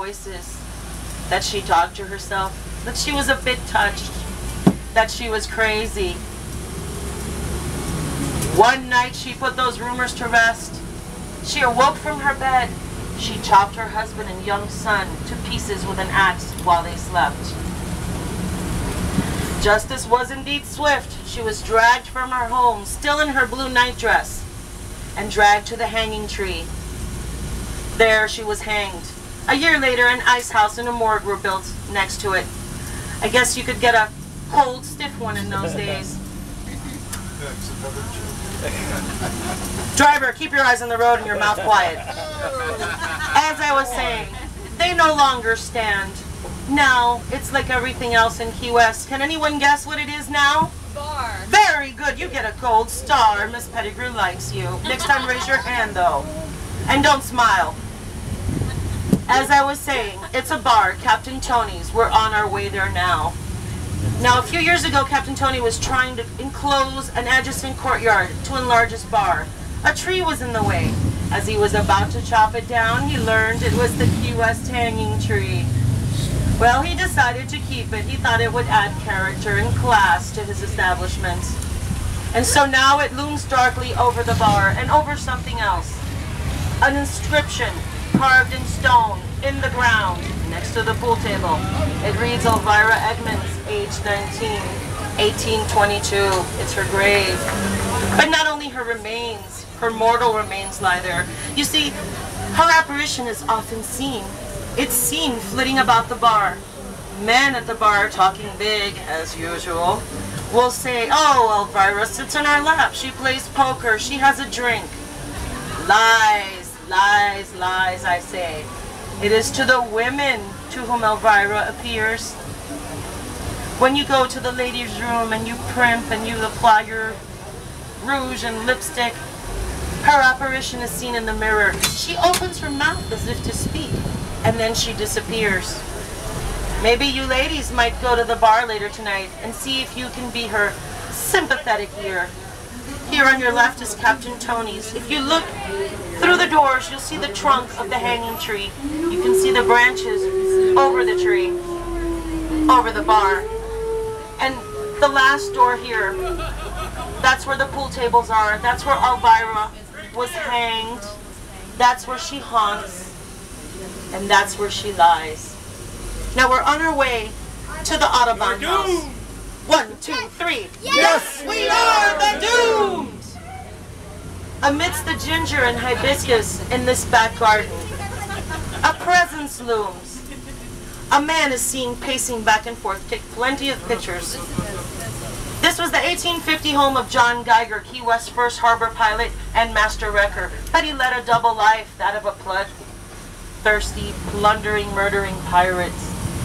voices that she talked to herself, that she was a bit touched, that she was crazy. One night she put those rumors to rest. She awoke from her bed. She chopped her husband and young son to pieces with an axe while they slept. Justice was indeed swift. She was dragged from her home, still in her blue nightdress, and dragged to the hanging tree. There she was hanged. A year later, an ice house and a morgue were built next to it. I guess you could get a cold, stiff one in those days. Driver, keep your eyes on the road and your mouth quiet. As I was saying, they no longer stand. Now, it's like everything else in Key West. Can anyone guess what it is now? Bar. Very good. You get a gold star. Miss Pettigrew likes you. Next time, raise your hand, though. And don't smile. As I was saying, it's a bar, Captain Tony's. We're on our way there now. Now, a few years ago, Captain Tony was trying to enclose an adjacent courtyard to enlarge his bar. A tree was in the way. As he was about to chop it down, he learned it was the Key West hanging tree. Well, he decided to keep it. He thought it would add character and class to his establishment. And so now it looms darkly over the bar and over something else. An inscription carved in stone in the ground next to the pool table. It reads Elvira Edmonds, age 19, 1822. It's her grave. But not only her remains, her mortal remains lie there. You see, her apparition is often seen. It's seen flitting about the bar. Men at the bar, talking big, as usual, will say, "Oh, Elvira sits in our lap. She plays poker. She has a drink." Lies, lies, lies, I say. It is to the women to whom Elvira appears. When you go to the ladies' room and you primp and you apply your rouge and lipstick, her apparition is seen in the mirror. She opens her mouth as if to speak, and then she disappears. Maybe you ladies might go to the bar later tonight and see if you can be her sympathetic ear. Here on your left is Captain Tony's. If you look through the doors, you'll see the trunk of the hanging tree. You can see the branches over the tree, over the bar. And the last door here, that's where the pool tables are. That's where Elvira was hanged. That's where she haunts. And that's where she lies. Now we're on our way to the Audubon house. 1, 2, 3. Yes, we are the doomed! Amidst the ginger and hibiscus in this back garden, a presence looms. A man is seen pacing back and forth. Take plenty of pictures. This was the 1850 home of John Geiger, Key West's first harbor pilot and master wrecker. But he led a double life, that of a bloodthirsty, plundering, murdering pirate.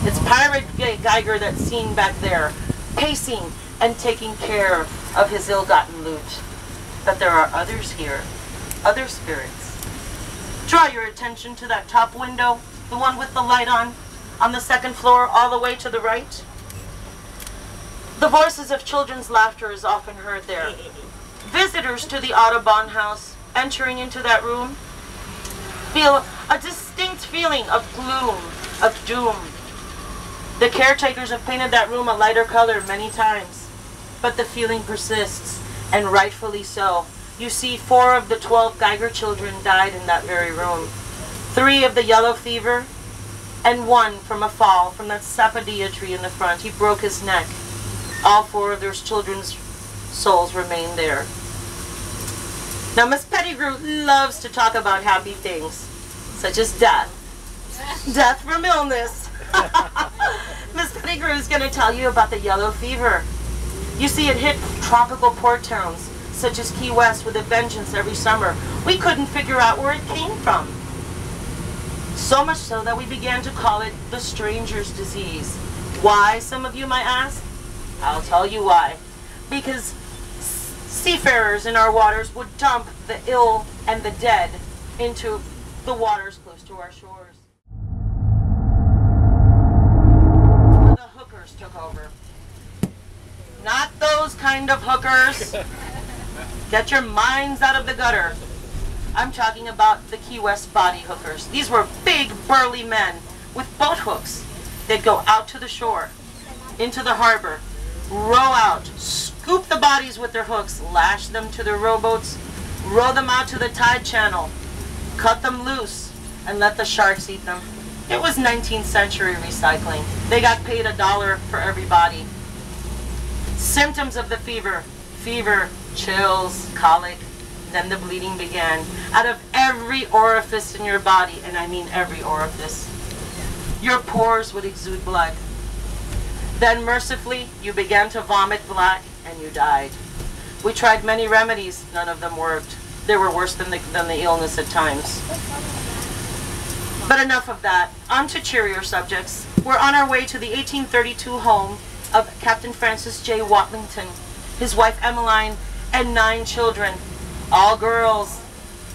It's Pirate Geiger that's seen back there, pacing and taking care of his ill-gotten loot. But there are others here, other spirits. Draw your attention to that top window, the one with the light on the second floor, all the way to the right. The voices of children's laughter is often heard there. Visitors to the Audubon house, entering into that room, feel a distinct feeling of gloom, of doom. The caretakers have painted that room a lighter color many times, but the feeling persists, and rightfully so. You see, 4 of the 12 Geiger children died in that very room. 3 of the yellow fever, and 1 from a fall from that sapodilla tree in the front. He broke his neck. All 4 of their children's souls remain there. Now, Miss Pettigrew loves to talk about happy things, such as death. Death from illness. Miss Pettigrew is going to tell you about the yellow fever. You see, it hit tropical port towns, such as Key West, with a vengeance every summer. We couldn't figure out where it came from. So much so that we began to call it the stranger's disease. Why, some of you might ask? I'll tell you why. Because seafarers in our waters would dump the ill and the dead into the waters close to our shores. The hookers took over. Not those kind of hookers. Get your minds out of the gutter. I'm talking about the Key West body hookers. These were big, burly men with boat hooks. They'd go out to the shore, into the harbor, row out, scoop the bodies with their hooks, lash them to their rowboats, row them out to the tide channel, cut them loose, and let the sharks eat them. It was 19th century recycling. They got paid $1 for every body. Symptoms of the fever: chills, colic. Then the bleeding began. Out of every orifice in your body, and I mean every orifice, your pores would exude blood. Then mercifully, you began to vomit black, and you died. We tried many remedies, none of them worked. They were worse than the illness at times. But enough of that. On to cheerier subjects. We're on our way to the 1832 home of Captain Francis J. Watlington, his wife Emmeline, and 9 children. All girls.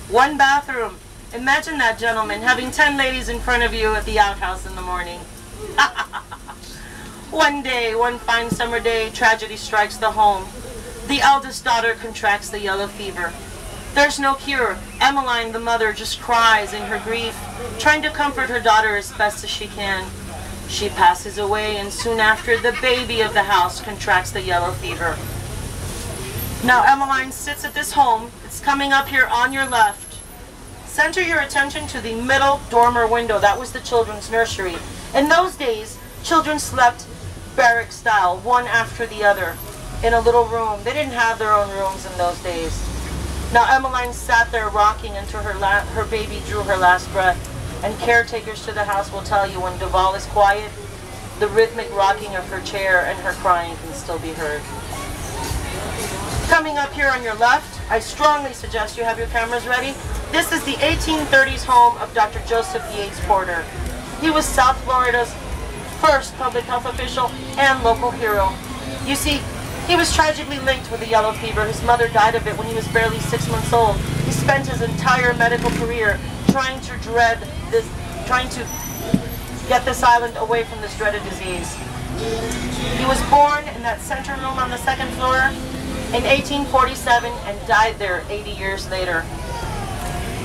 1 bathroom. Imagine that, gentlemen, having 10 ladies in front of you at the outhouse in the morning. One day, one fine summer day, tragedy strikes the home. The eldest daughter contracts the yellow fever. There's no cure. Emmeline, the mother, just cries in her grief, trying to comfort her daughter as best as she can. She passes away, and soon after, the baby of the house contracts the yellow fever. Now, Emmeline sits at this home. It's coming up here on your left. Center your attention to the middle dormer window. That was the children's nursery. In those days, children slept barrack style, one after the other, in a little room. They didn't have their own rooms in those days. Now, Emmeline sat there rocking until her baby drew her last breath. And caretakers to the house will tell you when Duval is quiet, the rhythmic rocking of her chair and her crying can still be heard. Coming up here on your left, I strongly suggest you have your cameras ready. This is the 1830s home of Dr. Joseph Yates Porter. He was South Florida's first public health official and local hero. You see, he was tragically linked with the yellow fever. His mother died of it when he was barely 6 months old. He spent his entire medical career trying to get this island away from this dreaded disease. He was born in that center room on the 2nd floor in 1847 and died there 80 years later.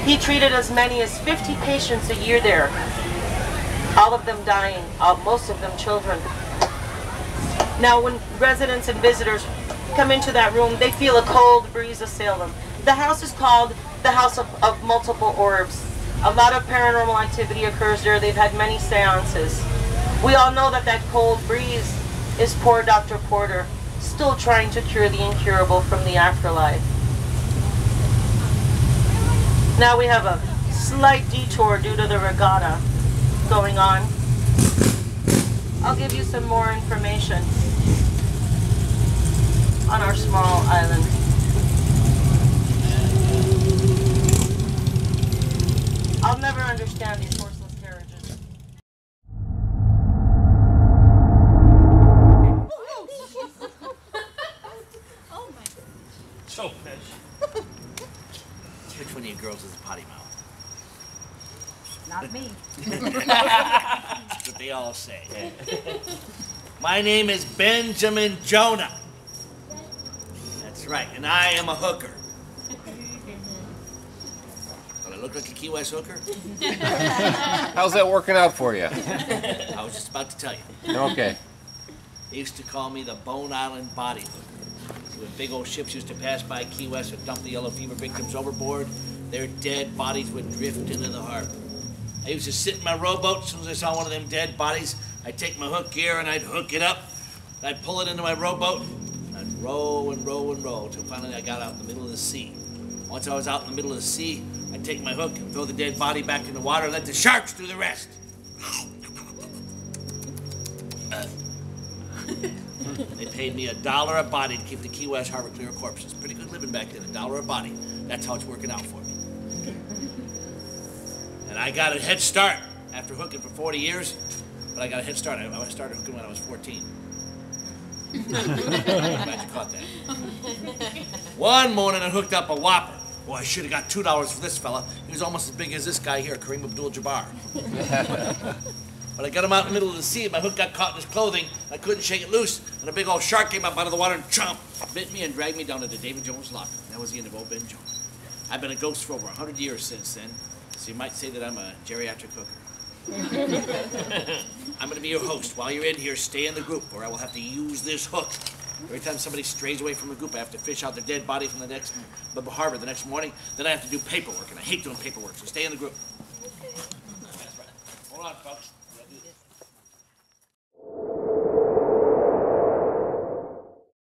He treated as many as 50 patients a year there, all of them dying, most of them children. Now, when residents and visitors come into that room, they feel a cold breeze assail them. The house is called the House of Multiple Orbs. A lot of paranormal activity occurs there. They've had many seances. We all know that cold breeze is poor Dr. Porter, still trying to cure the incurable from the afterlife. Now we have a slight detour due to the regatta going on. I'll give you some more information on our small island. I'll never understand these horseless carriages. Oh my. So fish. Which one of you girls is a potty mouth? Not me. That's what they all say. My name is Benjamin Jonah. That's right, and I am a hooker. Well, I look like a Key West hooker? How's that working out for you? I was just about to tell you. Okay. They used to call me the Bone Island Body Hooker. So when big old ships used to pass by Key West and dump the yellow fever victims overboard, their dead bodies would drift into the harbor. I used to sit in my rowboat. As soon as I saw one of them dead bodies, I'd take my hook gear and I'd hook it up. I'd pull it into my rowboat, and I'd row and row and row until finally I got out in the middle of the sea. Once I was out in the middle of the sea, I'd take my hook and throw the dead body back in the water and let the sharks do the rest. They paid me $1 a body to keep the Key West Harbor clear of corpses. Pretty good living back then, $1 a body. That's how it's working out for me. And I got a head start after hooking for 40 years, but I got a head start. I started hooking when I was 14. Glad you caught that. One morning I hooked up a whopper. Boy, I should have got $2 for this fella. He was almost as big as this guy here, Kareem Abdul-Jabbar. But I got him out in the middle of the sea, and my hook got caught in his clothing. I couldn't shake it loose, and a big old shark came up out of the water and chomp, bit me and dragged me down to the David Jones locker. That was the end of old Ben Jones. I've been a ghost for over 100 years since then, so you might say that I'm a geriatric hooker. I'm going to be your host. While you're in here, stay in the group, or I will have to use this hook. Every time somebody strays away from the group, I have to fish out their dead body from the harbor the next morning. Then I have to do paperwork, and I hate doing paperwork, so stay in the group. That's right. Hold on, folks.